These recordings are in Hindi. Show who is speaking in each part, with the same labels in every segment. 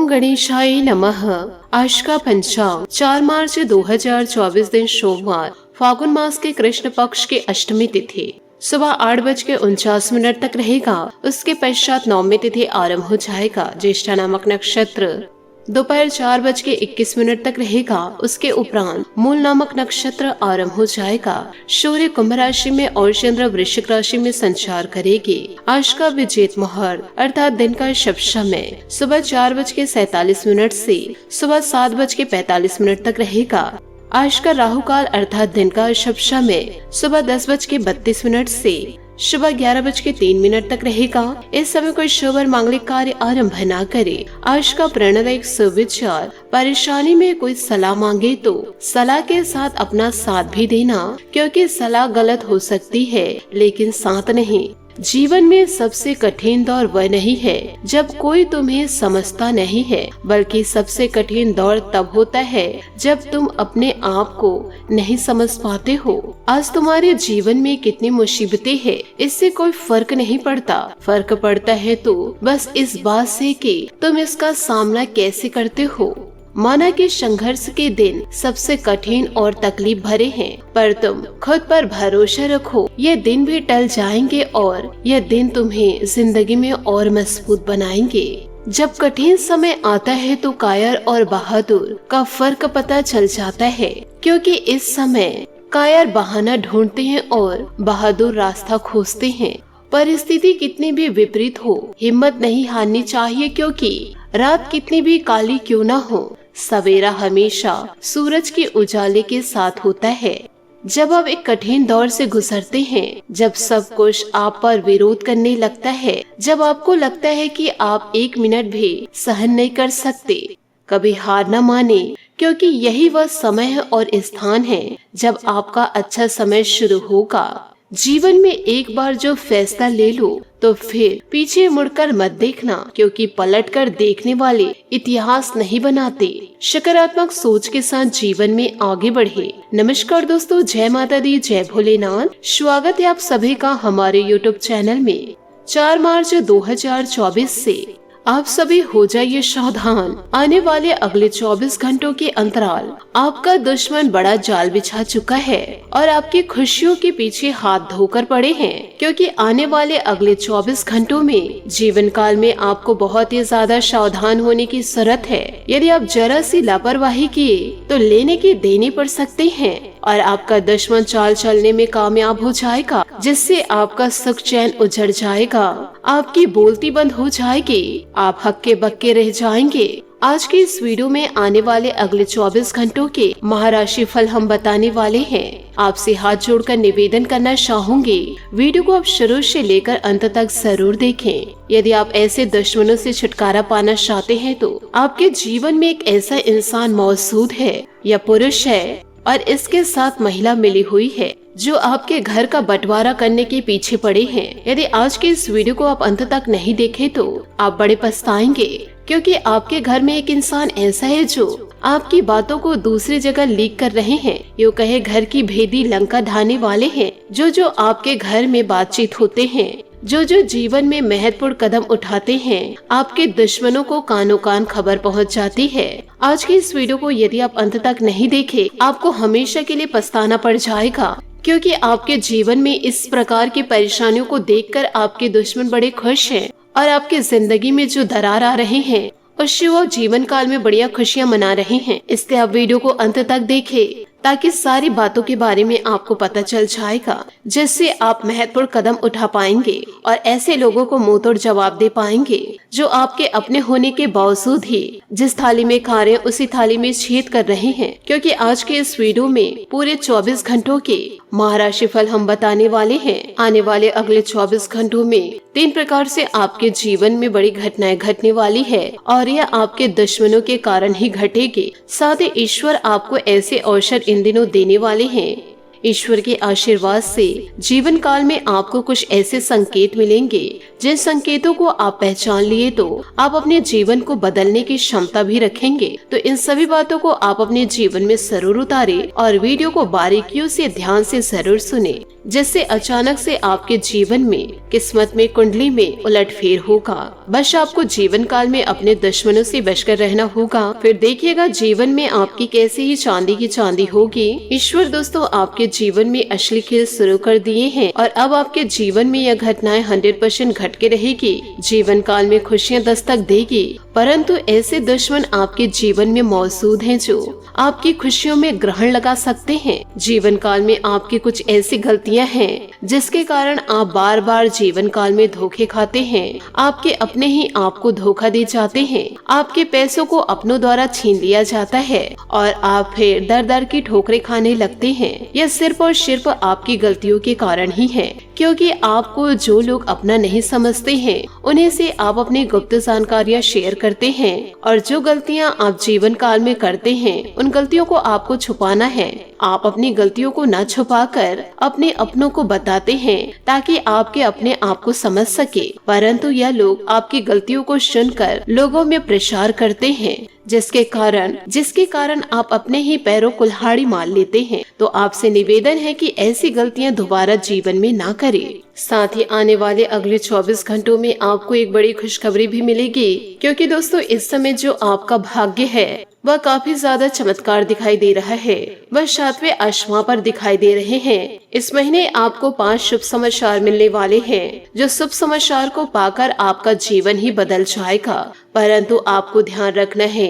Speaker 1: गणेशाय नमः। आज का पंचांग 4 मार्च 2024 दिन सोमवार, फागुन मास के कृष्ण पक्ष की अष्टमी तिथि सुबह 8:49 तक रहेगा। उसके पश्चात नवमी तिथि आरंभ हो जाएगा। ज्येष्ठा नामक नक्षत्र दोपहर 4:21 तक रहेगा। उसके उपरांत मूल नामक नक्षत्र आरंभ हो जाएगा। सूर्य कुंभ राशि में और चंद्र वृश्चिक राशि में संचार करेगी। आज का विजेत मुहूर्त अर्थात दिन का शुभ समय सुबह 4:47 से सुबह 7:45 तक रहेगा। आज का राहु काल अर्थात दिन का शुभ समय सुबह 10:32 से सुबह 11:03 तक रहेगा। इस समय कोई शुभ और मांगलिक कार्य आरंभ न करे। आज का प्रणव सुविचार, परेशानी में कोई सलाह मांगे तो सलाह के साथ अपना साथ भी देना, क्योंकि सलाह गलत हो सकती है लेकिन साथ नहीं। जीवन में सबसे कठिन दौर वह नहीं है जब कोई तुम्हें समझता नहीं है, बल्कि सबसे कठिन दौर तब होता है जब तुम अपने आप को नहीं समझ पाते हो। आज तुम्हारे जीवन में कितनी मुसीबतें हैं, इससे कोई फर्क नहीं पड़ता। फर्क पड़ता है तो बस इस बात से कि तुम इसका सामना कैसे करते हो। माना कि संघर्ष के दिन सबसे कठिन और तकलीफ भरे हैं, पर तुम खुद पर भरोसा रखो। ये दिन भी टल जाएंगे और ये दिन तुम्हें जिंदगी में और मजबूत बनाएंगे। जब कठिन समय आता है तो कायर और बहादुर का फर्क पता चल जाता है, क्योंकि इस समय कायर बहाना ढूंढते हैं और बहादुर रास्ता खोजते हैं। परिस्थिति कितनी भी विपरीत हो, हिम्मत नहीं हारनी चाहिए, क्योंकि रात कितनी भी काली क्यों न हो, सवेरा हमेशा सूरज के उजाले के साथ होता है। जब आप एक कठिन दौर से गुजरते हैं, जब सब कुछ आप पर विरोध करने लगता है, जब आपको लगता है कि आप 1 मिनट भी सहन नहीं कर सकते, कभी हार न माने, क्योंकि यही वह समय है और स्थान है जब आपका अच्छा समय शुरू होगा। जीवन में एक बार जो फैसला ले लो तो फिर पीछे मुड़कर मत देखना, क्योंकि पलटकर देखने वाले इतिहास नहीं बनाते। सकारात्मक सोच के साथ जीवन में आगे बढ़े। नमस्कार दोस्तों, जय माता दी, जय भोलेनाथ। स्वागत है आप सभी का हमारे YouTube चैनल में। 4 मार्च 2024 से आप सभी हो जाइए सावधान। आने वाले अगले 24 घंटों के अंतराल आपका दुश्मन बड़ा जाल बिछा चुका है और आपकी खुशियों के पीछे हाथ धोकर पड़े हैं, क्योंकि आने वाले अगले 24 घंटों में जीवन काल में आपको बहुत ही ज्यादा सावधान होने की जरूरत है। यदि आप जरा सी लापरवाही किए तो लेने के देने पड़ सकते हैं और आपका दुश्मन चाल चलने में कामयाब हो जाएगा, जिससे आपका सुख चैन उजड़ जाएगा। आपकी बोलती बंद हो जाएगी, आप हक्के बक्के रह जाएंगे। आज की इस वीडियो में आने वाले अगले 24 घंटों के महाराशि फल हम बताने वाले हैं। आपसे हाथ जोड़कर निवेदन करना चाहूंगी, वीडियो को आप शुरू से लेकर अंत तक जरूर देखें। यदि आप ऐसे दुश्मनों से छुटकारा पाना चाहते हैं तो आपके जीवन में एक ऐसा इंसान मौजूद है या पुरुष है और इसके साथ महिला मिली हुई है जो आपके घर का बंटवारा करने के पीछे पड़े हैं। यदि आज के इस वीडियो को आप अंत तक नहीं देखे तो आप बड़े पछताएंगे, क्योंकि आपके घर में एक इंसान ऐसा है जो आपकी बातों को दूसरी जगह लीक कर रहे हैं। यूँ कहे घर की भेदी लंका ढाने वाले हैं। जो आपके घर में बातचीत होते हैं, जो जीवन में महत्वपूर्ण कदम उठाते हैं, आपके दुश्मनों को कानों कान खबर पहुंच जाती है। आज की इस वीडियो को यदि आप अंत तक नहीं देखे, आपको हमेशा के लिए पछताना पड़ जाएगा, क्योंकि आपके जीवन में इस प्रकार की परेशानियों को देखकर आपके दुश्मन बड़े खुश हैं और आपकी जिंदगी में जो दरार आ रहे हैं उससे वो जीवन काल में बढ़िया खुशियां मना रहे हैं। इसलिए आप वीडियो को अंत तक देखें, ताकि सारी बातों के बारे में आपको पता चल जाएगा, जिससे आप महत्वपूर्ण कदम उठा पाएंगे और ऐसे लोगों को मुंह तोड़ जवाब दे पाएंगे जो आपके अपने होने के बावजूद ही जिस थाली में खा रहे हैं उसी थाली में छेद कर रहे हैं। क्योंकि आज के इस वीडियो में पूरे 24 घंटों के महाराशि फल हम बताने वाले हैं। आने वाले अगले 24 घंटों में 3 प्रकार से आपके जीवन में बड़ी घटनाएं घटने वाली है और यह आपके दुश्मनों के कारण ही घटेगी। साथ ही ईश्वर आपको ऐसे अवसर इन दिनों देने वाले हैं। ईश्वर के आशीर्वाद से जीवन काल में आपको कुछ ऐसे संकेत मिलेंगे, जिन संकेतों को आप पहचान लिए तो आप अपने जीवन को बदलने की क्षमता भी रखेंगे। तो इन सभी बातों को आप अपने जीवन में जरूर उतारे और वीडियो को बारीकियों से ध्यान से जरूर सुने। जिससे अचानक से आपके जीवन में किस्मत में कुंडली में उलटफेर होगा। बस आपको जीवन काल में अपने दुश्मनों से बचकर रहना होगा। फिर देखिएगा जीवन में आपकी कैसे ही चांदी की चांदी होगी। ईश्वर दोस्तों आपके जीवन में असली खेल शुरू कर दिए हैं और अब आपके जीवन में यह घटनाएं 100% घट के रहेगी। जीवन काल में खुशियां दस्तक देगी, परंतु ऐसे दुश्मन आपके जीवन में मौजूद हैं जो आपकी खुशियों में ग्रहण लगा सकते हैं। जीवन काल में आपकी कुछ ऐसी गलतियां हैं जिसके कारण आप बार बार जीवन काल में धोखे खाते हैं। आपके अपने ही आपको धोखा दे जाते हैं, आपके पैसों को अपनों द्वारा छीन लिया जाता है और आप फिर दर दर की ठोकरें खाने लगते हैं। यह सिर्फ और सिर्फ आपकी गलतियों के कारण ही है, क्योंकि आपको जो लोग अपना नहीं समझते हैं उन्हें से आप अपनी गुप्त जानकारियां शेयर करते हैं और जो गलतियां आप जीवन काल में करते हैं उन गलतियों को आपको छुपाना है। आप अपनी गलतियों को न छुपाकर अपने अपनों को बताते हैं ताकि आपके अपने आप को समझ सके, परंतु यह लोग आपकी गलतियों को सुनकर लोगों में प्रचार करते हैं, जिसके कारण आप अपने ही पैरों कुल्हाड़ी मार लेते हैं। तो आपसे निवेदन है कि ऐसी गलतियां दोबारा जीवन में ना करें। साथ ही आने वाले अगले 24 घंटों में आपको एक बड़ी खुशखबरी भी मिलेगी, क्योंकि दोस्तों इस समय जो आपका भाग्य है वह काफी ज्यादा चमत्कार दिखाई दे रहा है। वह 7वें आसमां पर दिखाई दे रहे हैं। इस महीने आपको 5 शुभ समाचार मिलने वाले हैं, जो शुभ समाचार को पाकर आपका जीवन ही बदल जाएगा। परंतु आपको ध्यान रखना है,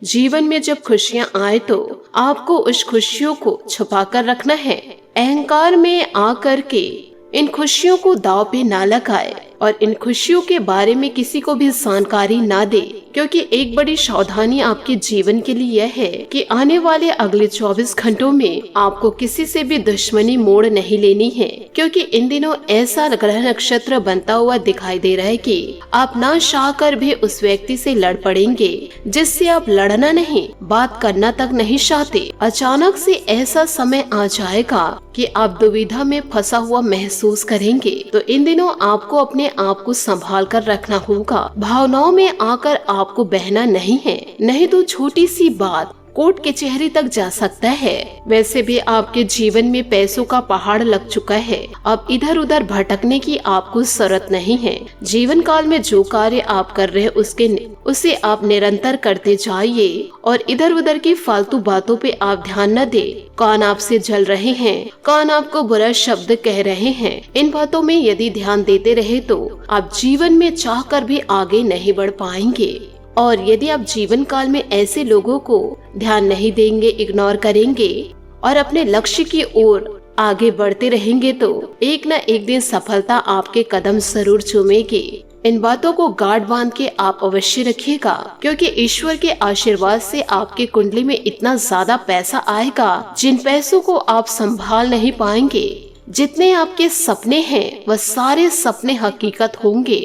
Speaker 1: जीवन में जब खुशियाँ आए तो आपको उस खुशियों को छुपा कर रखना है। अहंकार में आकर के इन खुशियों को दांव पे ना लगाए और इन खुशियों के बारे में किसी को भी जानकारी ना दे, क्योंकि एक बड़ी सावधानी आपके जीवन के लिए यह है कि आने वाले अगले 24 घंटों में आपको किसी से भी दुश्मनी मोड़ नहीं लेनी है, क्योंकि इन दिनों ऐसा ग्रह नक्षत्र बनता हुआ दिखाई दे रहा है कि आप ना चाह कर भी उस व्यक्ति से लड़ पड़ेंगे जिससे आप लड़ना नहीं, बात करना तक नहीं चाहते। अचानक से ऐसा समय आ जाएगा कि आप दुविधा में फंसा हुआ महसूस करेंगे। तो इन दिनों आपको अपने आप को संभाल कर रखना होगा। भावनाओं में आकर आपको बहना नहीं है, नहीं तो छोटी सी बात कोर्ट कचहरी तक जा सकता है। वैसे भी आपके जीवन में पैसों का पहाड़ लग चुका है, अब इधर उधर भटकने की आपको जरूरत नहीं है। जीवन काल में जो कार्य आप कर रहे हैं उसे आप निरंतर करते जाइए और इधर उधर की फालतू बातों पे आप ध्यान न दे। कान आपसे जल रहे हैं, कान आपको बुरा शब्द कह रहे हैं, इन बातों में यदि ध्यान देते रहे तो आप जीवन में चाहकर भी आगे नहीं बढ़ पाएंगे। और यदि आप जीवन काल में ऐसे लोगों को ध्यान नहीं देंगे, इग्नोर करेंगे और अपने लक्ष्य की ओर आगे बढ़ते रहेंगे तो एक न एक दिन सफलता आपके कदम जरूर चूमेगी। इन बातों को गांठ बांध के आप अवश्य रखिएगा, क्योंकि ईश्वर के आशीर्वाद से आपके कुंडली में इतना ज्यादा पैसा आएगा जिन पैसों को आप संभाल नहीं पाएंगे। जितने आपके सपने हैं वह सारे सपने हकीकत होंगे,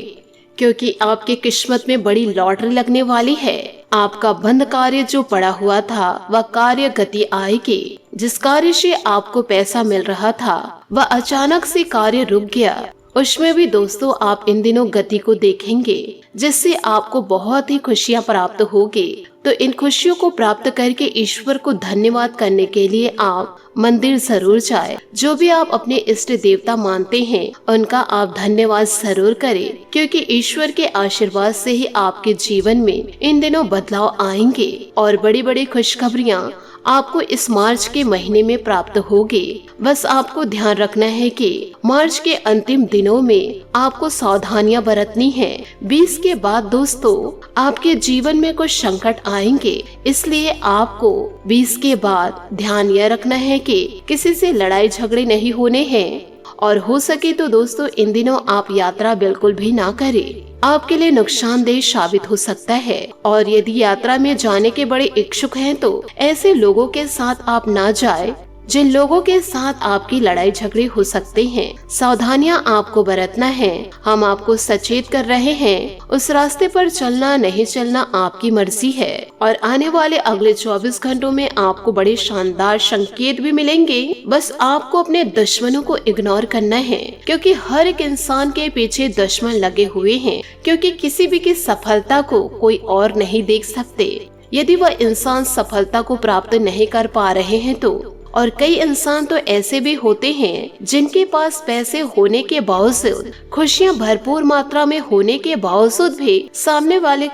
Speaker 1: क्योंकि आपकी किस्मत में बड़ी लॉटरी लगने वाली है। आपका बंद कार्य जो पड़ा हुआ था वह कार्य गति आएगी। जिस कार्य से आपको पैसा मिल रहा था वह अचानक से कार्य रुक गया, उसमें भी दोस्तों आप इन दिनों गति को देखेंगे, जिससे आपको बहुत ही खुशियां प्राप्त होगी। तो इन खुशियों को प्राप्त करके ईश्वर को धन्यवाद करने के लिए आप मंदिर जरूर जाए। जो भी आप अपने इष्ट देवता मानते हैं उनका आप धन्यवाद जरूर करें, क्योंकि ईश्वर के आशीर्वाद से ही आपके जीवन में इन दिनों बदलाव आएंगे और बड़ी बड़ी खुशखबरियां आपको इस मार्च के महीने में प्राप्त होगी। बस आपको ध्यान रखना है कि मार्च के अंतिम दिनों में आपको सावधानियां बरतनी है। 20 के बाद दोस्तों आपके जीवन में कुछ संकट आएंगे, इसलिए आपको 20 के बाद ध्यान यह रखना है कि किसी से लड़ाई झगड़े नहीं होने हैं और हो सके तो दोस्तों इन दिनों आप यात्रा बिल्कुल भी ना करें, आपके लिए नुकसानदेह साबित हो सकता है। और यदि यात्रा में जाने के बड़े इच्छुक हैं तो ऐसे लोगों के साथ आप ना जाएं जिन लोगों के साथ आपकी लड़ाई झगड़े हो सकते हैं। सावधानियां आपको बरतना है। हम आपको सचेत कर रहे हैं, उस रास्ते पर चलना नहीं चलना आपकी मर्जी है। और आने वाले अगले 24 घंटों में आपको बड़े शानदार संकेत भी मिलेंगे। बस आपको अपने दुश्मनों को इग्नोर करना है, क्योंकि हर एक इंसान के पीछे दुश्मन लगे हुए हैं, क्योंकि किसी भी की सफलता को कोई और नहीं देख सकते। यदि वह इंसान सफलता को प्राप्त नहीं कर पा रहे हैं तो और कई इंसान तो ऐसे भी होते हैं जिनके पास पैसे होने के बावजूद, खुशियाँ भरपूर मात्रा में होने के बावजूद भी सामने वाले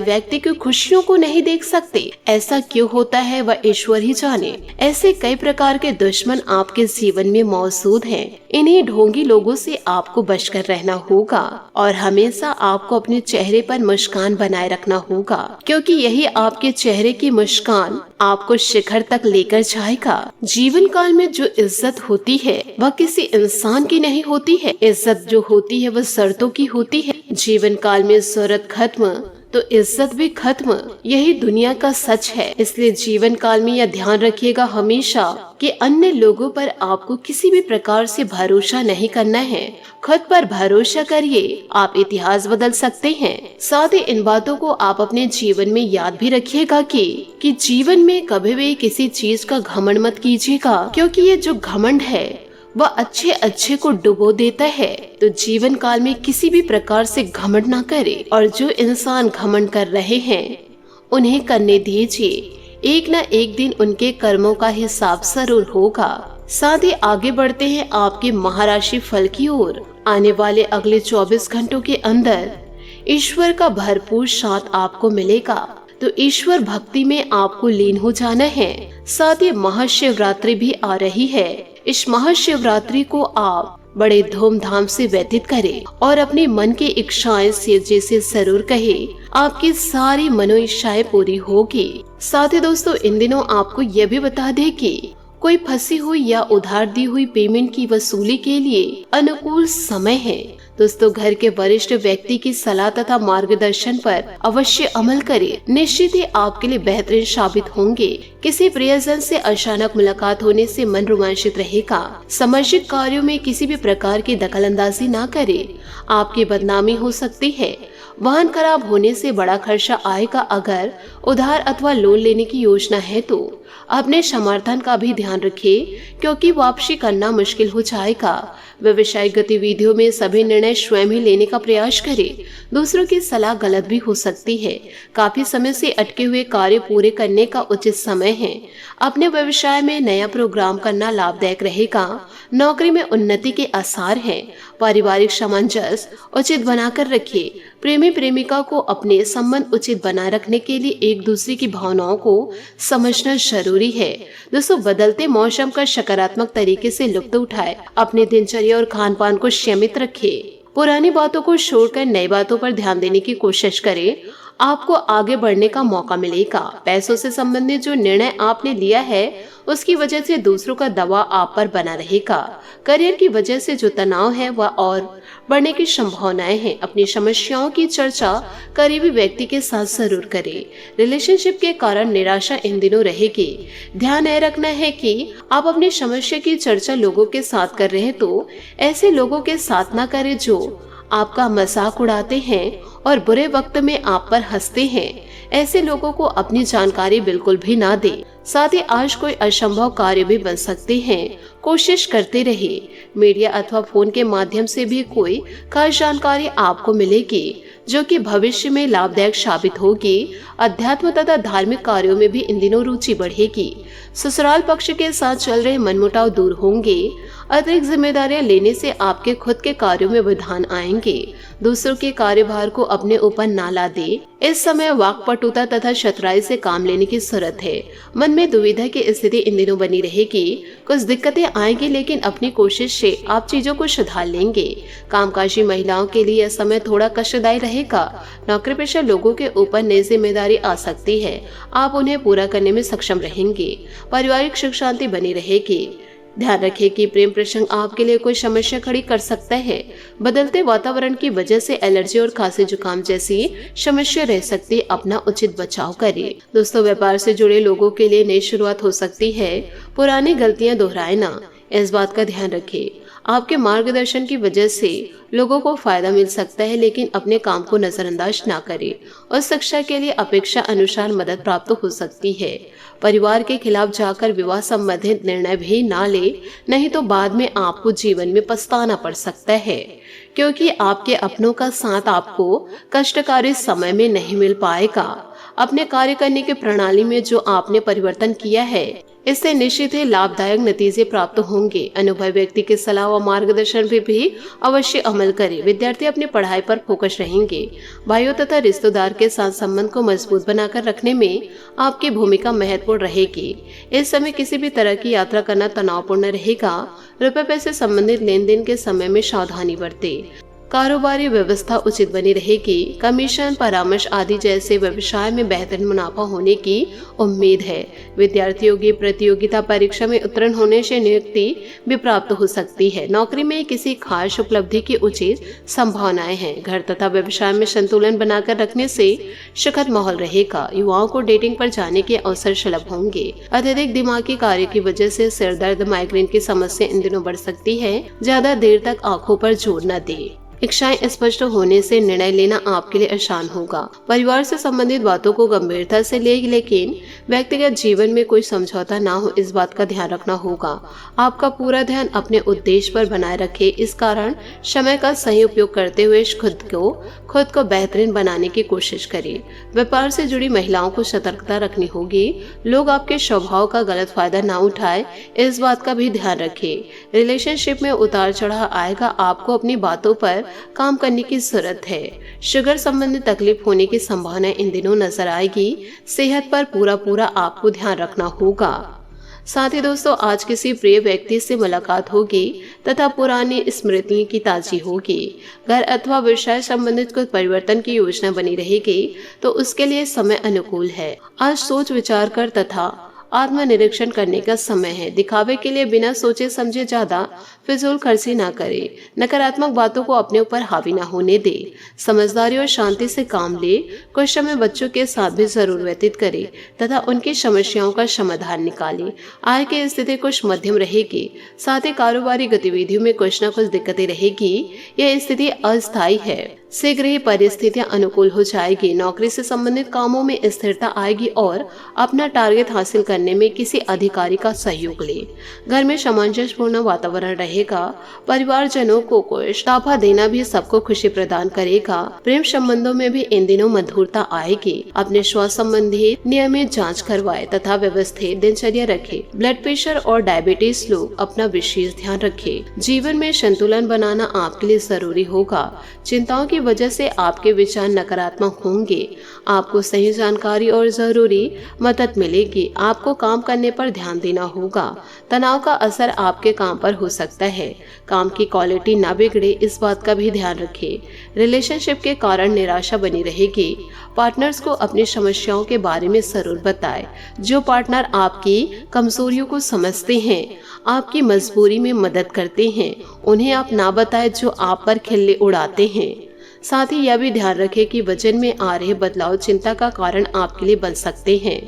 Speaker 1: व्यक्ति की खुशियों को नहीं देख सकते। ऐसा क्यों होता है वह ईश्वर ही जाने। ऐसे कई प्रकार के दुश्मन आपके जीवन में मौजूद हैं। इन्हीं ढोंगी लोगों से आपको बचकर रहना होगा और हमेशा आपको अपने चेहरे पर मुस्कान बनाए रखना होगा, क्योंकि यही आपके चेहरे की मुस्कान आपको शिखर तक लेकर जाएगा। जीवन काल में जो इज्जत होती है वह किसी इंसान की नहीं होती है। इज्जत जो होती है वह शर्तों की होती है। जीवन काल में शोहरत खत्म तो इज्जत भी खत्म, यही दुनिया का सच है। इसलिए जीवन काल में यह ध्यान रखिएगा हमेशा कि अन्य लोगों पर आपको किसी भी प्रकार से भरोसा नहीं करना है। खुद पर भरोसा करिए, आप इतिहास बदल सकते हैं। साथ ही इन बातों को आप अपने जीवन में याद भी रखिएगा कि जीवन में कभी भी किसी चीज का घमंड मत कीजिएगा, क्योंकि ये जो घमंड है वह अच्छे को डुबो देता है। तो जीवन काल में किसी भी प्रकार से घमंड ना करे, और जो इंसान घमंड कर रहे हैं उन्हें करने दीजिए। एक न एक दिन उनके कर्मों का हिसाब जरूर होगा। साथ ही आगे बढ़ते हैं आपके महाराशि फल की ओर। आने वाले अगले 24 घंटों के अंदर ईश्वर का भरपूर साथ आपको मिलेगा, तो ईश्वर भक्ति में आपको लीन हो जाना है। साथ ही महाशिवरात्रि भी आ रही है। इस महाशिवरात्रि को आप बड़े धूमधाम से व्यतीत करें और अपने मन की इच्छाएं शिव जी से जरूर कहे। आपकी सारी मनो इच्छाएं पूरी होगी। साथ ही दोस्तों, इन दिनों आपको यह भी बता दें कि कोई फंसी हुई या उधार दी हुई पेमेंट की वसूली के लिए अनुकूल समय है। दोस्तों, घर के वरिष्ठ व्यक्ति की सलाह तथा मार्गदर्शन पर अवश्य अमल करें। निश्चित ही आपके लिए बेहतरीन साबित होंगे। किसी प्रियजन से अचानक मुलाकात होने से मन रोमांचित रहेगा। सामाजिक कार्यों में किसी भी प्रकार की दखलंदाजी ना करें, आपकी बदनामी हो सकती है। वाहन खराब होने से बड़ा खर्चा आएगा। अगर उधार अथवा लोन लेने की योजना है तो अपने समर्थन का भी ध्यान रखें, क्योंकि वापसी करना मुश्किल हो जाएगा। व्यवसायिक गतिविधियों में सभी निर्णय स्वयं ही लेने का प्रयास करें। दूसरों की सलाह गलत भी हो सकती है। काफी समय से अटके हुए कार्य पूरे करने का उचित समय है। अपने व्यवसाय में नया प्रोग्राम करना लाभदायक रहेगा। नौकरी में उन्नति के आसार हैं। पारिवारिक सामंजस्य उचित बनाकर रखिए। प्रेमी प्रेमिका को अपने संबंध उचित बनाए रखने के लिए एक दूसरे की भावनाओं को समझना जरूरी है। दोस्तों, बदलते मौसम का सकारात्मक तरीके से लुत्फ उठाए। अपने दिनचर्या और खान पान को सीमित रखें। पुरानी बातों को छोड़कर नई बातों पर ध्यान देने की कोशिश करें। आपको आगे बढ़ने का मौका मिलेगा। पैसों से संबंधित जो निर्णय आपने लिया है उसकी वजह से दूसरों का दबाव आप पर बना रहेगा। करियर की वजह से जो तनाव है वह और बढ़ने की संभावनाएं हैं। अपनी समस्याओं की चर्चा करीबी व्यक्ति के साथ जरूर करें। रिलेशनशिप के कारण निराशा इन दिनों रहेगी। ध्यान यह रखना है कि आप अपनी समस्या की चर्चा लोगों के साथ कर रहे हैं तो ऐसे लोगों के साथ ना करें जो आपका मजाक उड़ाते हैं और बुरे वक्त में आप पर हंसते हैं। ऐसे लोगों को अपनी जानकारी बिल्कुल भी ना दें। साथ ही आज कोई असंभव कार्य भी बन सकते हैं। कोशिश करते रहिए। मीडिया अथवा फोन के माध्यम से भी कोई खास जानकारी आपको मिलेगी जो कि भविष्य में लाभदायक साबित होगी। अध्यात्म तथा धार्मिक कार्यों में भी इन दिनों रुचि बढ़ेगी। ससुराल पक्ष के साथ चल रहे मनमुटाव दूर होंगे। अतिरिक्त जिम्मेदारियां लेने से आपके खुद के कार्यों में विधान आएंगे। दूसरों के कार्यभार को अपने ऊपर ना ला दे। इस समय वाक्पटुता तथा शतराई से काम लेने की जरूरत है। मन में दुविधा की स्थिति इन दिनों बनी रहेगी। कुछ दिक्कतें आएंगी, लेकिन अपनी कोशिश से आप चीजों को सुधार लेंगे। कामकाजी महिलाओं के लिए यह समय थोड़ा कष्टदायी रहेगा। नौकरी पेशा लोगों के ऊपर नई जिम्मेदारी आ सकती है। आप उन्हें पूरा करने में सक्षम रहेंगे। पारिवारिक सुख शांति बनी रहेगी। ध्यान रखें कि प्रेम प्रसंग आपके लिए कोई समस्या खड़ी कर सकता है। बदलते वातावरण की वजह से एलर्जी और खांसी जुकाम जैसी समस्या रह सकती है। अपना उचित बचाव करें। दोस्तों, व्यापार से जुड़े लोगों के लिए नई शुरुआत हो सकती है। पुरानी गलतियां दोहराए ना, इस बात का ध्यान रखें। आपके मार्गदर्शन की वजह से लोगों को फायदा मिल सकता है, लेकिन अपने काम को नजरअंदाज ना करें। उस शिक्षा के लिए अपेक्षा अनुसार मदद प्राप्त हो सकती है। परिवार के खिलाफ जाकर विवाह संबंधित निर्णय भी ना ले, नहीं तो बाद में आपको जीवन में पछताना पड़ सकता है, क्योंकि आपके अपनों का साथ आपको कष्टकारी समय में नहीं मिल पाएगा। अपने कार्य करने की प्रणाली में जो आपने परिवर्तन किया है, इससे निश्चित ही लाभदायक नतीजे प्राप्त होंगे। अनुभवी व्यक्ति की सलाह व मार्गदर्शन पे भी अवश्य अमल करें। विद्यार्थी अपनी पढ़ाई पर फोकस रहेंगे। भाइयों तथा रिश्तेदार के साथ संबंध को मजबूत बनाकर रखने में आपकी भूमिका महत्वपूर्ण रहेगी। इस समय किसी भी तरह की यात्रा करना तनावपूर्ण रहेगा। रुपए पैसे संबंधित लेन देन के समय में सावधानी बरतें। कारोबारी व्यवस्था उचित बनी रहेगी। कमीशन, परामर्श आदि जैसे व्यवसाय में बेहतर मुनाफा होने की उम्मीद है। विद्यार्थियों की प्रतियोगिता परीक्षा में उत्तीर्ण होने से नियुक्ति भी प्राप्त हो सकती है। नौकरी में किसी खास उपलब्धि की उचित संभावनाएं हैं। घर तथा व्यवसाय में संतुलन बनाकर रखने से सुखद माहौल रहेगा। युवाओं को डेटिंग पर जाने के अवसर सुलभ होंगे। अत्यधिक दिमागी कार्य की वजह से सिर दर्द, माइग्रेन की समस्या इन दिनों बढ़ सकती है। ज्यादा देर तक आंखों पर जोर न दें। इच्छाएं स्पष्ट होने से निर्णय लेना आपके लिए आसान होगा। परिवार से संबंधित बातों को गंभीरता से लेकिन व्यक्तिगत जीवन में कोई समझौता ना हो, इस बात का ध्यान रखना होगा। आपका पूरा ध्यान अपने उद्देश्य पर बनाए रखे। इस कारण समय का सही उपयोग करते हुए खुद को बेहतरीन बनाने की कोशिश करें। व्यापार से जुड़ी महिलाओं को सतर्कता रखनी होगी। लोग आपके स्वभाव का गलत फायदा ना उठाए, इस बात का भी ध्यान रखें। रिलेशनशिप में उतार चढ़ाव आएगा। आपको अपनी बातों पर काम करने की जरूरत है। शुगर संबंधी तकलीफ होने की संभावना इन दिनों नजर आएगी। सेहत पर पूरा आपको ध्यान रखना होगा। साथ ही दोस्तों, आज किसी प्रिय व्यक्ति से मुलाकात होगी तथा पुरानी स्मृतियों की ताजी होगी। घर अथवा व्यवसाय संबंधित कुछ परिवर्तन की योजना बनी रहेगी, तो उसके लिए समय अनुकूल है। आज सोच विचार कर तथा आत्मनिरीक्षण करने का समय है। दिखावे के लिए बिना सोचे समझे ज्यादा फिजूल खर्ची ना करें। नकारात्मक बातों को अपने ऊपर हावी ना होने दे। समझदारी और शांति से काम ले। कुछ समय बच्चों के साथ भी जरूर व्यतीत करें तथा उनकी समस्याओं का समाधान निकालें। आय की स्थिति कुछ मध्यम रहेगी। साथ ही कारोबारी गतिविधियों में कुछ न कुछ दिक्कतें रहेगी। यह स्थिति अस्थायी है। शीघ्र ही परिस्थितियां अनुकूल हो जाएगी। नौकरी से संबंधित कामों में स्थिरता आएगी और अपना टारगेट हासिल करने में किसी अधिकारी का सहयोग ले। घर में सामंजस्यपूर्ण वातावरण रहेगा। परिवारजनों को कुछ तोहफा देना भी सबको खुशी प्रदान करेगा। प्रेम संबंधों में भी इन दिनों मधुरता आएगी। अपने स्वास्थ्य संबंधी नियमित जांच करवाए तथा व्यवस्थित दिनचर्या रखे। ब्लड प्रेशर और डायबिटीज लोग अपना विशेष ध्यान रखे। जीवन में संतुलन बनाना आपके लिए जरूरी होगा। चिंताओं की वजह से आपके विचार नकारात्मक होंगे। आपको सही जानकारी और जरूरी मदद मिलेगी। आपको काम करने पर ध्यान देना होगा। तनाव का असर आपके काम पर हो सकता है। काम की क्वालिटी ना बिगड़े, इस बात का भी ध्यान रखें। रिलेशनशिप के कारण निराशा बनी रहेगी। पार्टनर्स को अपनी समस्याओं के बारे में जरूर बताएं। जो पार्टनर आपकी कमजोरियों को समझते हैं, आपकी मजबूरी में मदद करते हैं, उन्हें आप ना बताएं जो आप पर खिल्ली उड़ाते हैं। साथ ही यह भी ध्यान रखें कि वजन में आ रहे बदलाव चिंता का कारण आपके लिए बन सकते हैं।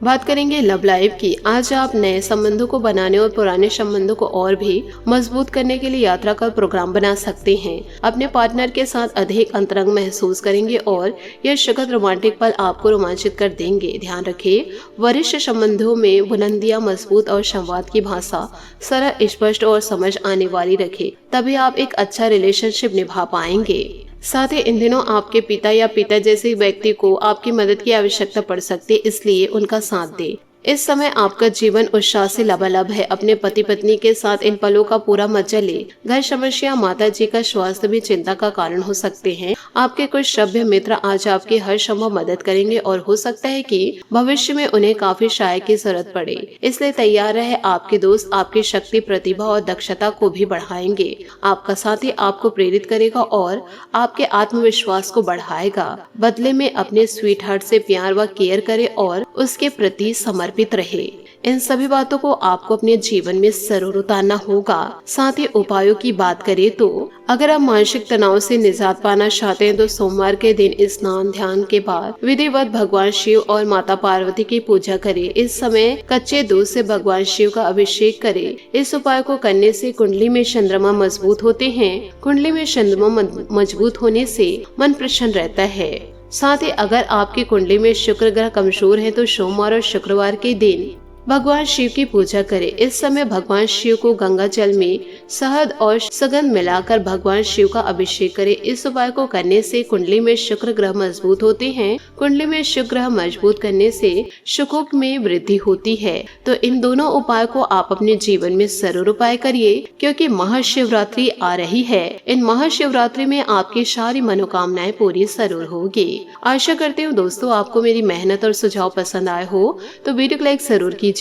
Speaker 1: बात करेंगे लव लाइफ की। आज आप नए संबंधों को बनाने और पुराने संबंधों को और भी मजबूत करने के लिए यात्रा का प्रोग्राम बना सकते हैं। अपने पार्टनर के साथ अधिक अंतरंग महसूस करेंगे और यह सुखद रोमांटिक पल आपको रोमांचित कर देंगे। ध्यान रखें, वरिष्ठ संबंधों में बुलंदियां मजबूत और संवाद की भाषा सरल, स्पष्ट और समझ आने वाली रखें, तभी आप एक अच्छा रिलेशनशिप निभा पाएंगे। साथ ही इन दिनों आपके पिता या पिता जैसे व्यक्ति को आपकी मदद की आवश्यकता पड़ सकती है, इसलिए उनका साथ दें। इस समय आपका जीवन उत्साह से लबालब है। अपने पति पत्नी के साथ इन पलों का पूरा मजा ले। घर समस्या, माता जी का स्वास्थ्य भी चिंता का कारण हो सकते हैं। आपके कुछ सभ्य मित्र आज आपकी हर संभव मदद करेंगे और हो सकता है कि भविष्य में उन्हें काफी सहायता की जरूरत पड़े, इसलिए तैयार रहे। आपके दोस्त आपकी शक्ति, प्रतिभा और दक्षता को भी बढ़ाएंगे। आपका साथी आपको प्रेरित करेगा और आपके आत्मविश्वास को बढ़ाएगा। बदले में अपने स्वीट हार्ट से प्यार व केयर करे और उसके प्रति समर्पित रहे। इन सभी बातों को आपको अपने जीवन में जरूर उतारना होगा। साथ ही उपायों की बात करें तो अगर आप मानसिक तनाव से निजात पाना चाहते हैं तो सोमवार के दिन स्नान ध्यान के बाद विधिवत भगवान शिव और माता पार्वती की पूजा करें। इस समय कच्चे दूध से भगवान शिव का अभिषेक करें। इस उपाय को करने से कुंडली में चंद्रमा मजबूत होते हैं। कुंडली में चंद्रमा मजबूत होने से मन प्रसन्न रहता है। साथ ही अगर आपकी कुंडली में शुक्र ग्रह कमजोर है तो सोमवार और शुक्रवार के दिन भगवान शिव की पूजा करें। इस समय भगवान शिव को गंगा जल में शहद और सुगंध मिलाकर भगवान शिव का अभिषेक करें। इस उपाय को करने से कुंडली में शुक्र ग्रह मजबूत होते हैं। कुंडली में शुक्र ग्रह मजबूत करने से सुखों में वृद्धि होती है। तो इन दोनों उपाय को आप अपने जीवन में जरूर उपाय करिए, क्योंकि महाशिवरात्रि आ रही है। इन महाशिवरात्रि में आपकी सारी मनोकामनाएं पूरी जरूर होगी। आशा करती हूँ दोस्तों आपको मेरी मेहनत और सुझाव पसंद आए हो, तो वीडियो को लाइक जरूर कीजिएगा।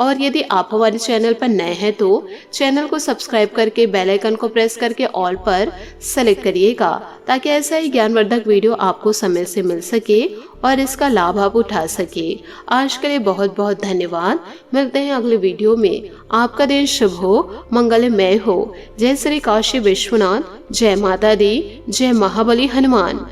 Speaker 1: और यदि आप हमारे चैनल पर नए हैं तो चैनल को सब्सक्राइब करके बेल आइकन को प्रेस करके ऑल पर सेलेक्ट करिएगा, ताकि ऐसा ही ज्ञानवर्धक वीडियो आपको समय से मिल सके और इसका लाभ आप उठा सके। आज के लिए बहुत बहुत धन्यवाद। मिलते हैं अगले वीडियो में। आपका दिन शुभ हो, मंगलमय हो। जय श्री काशी विश्वनाथ, जय माता दी, जय महाबली हनुमान।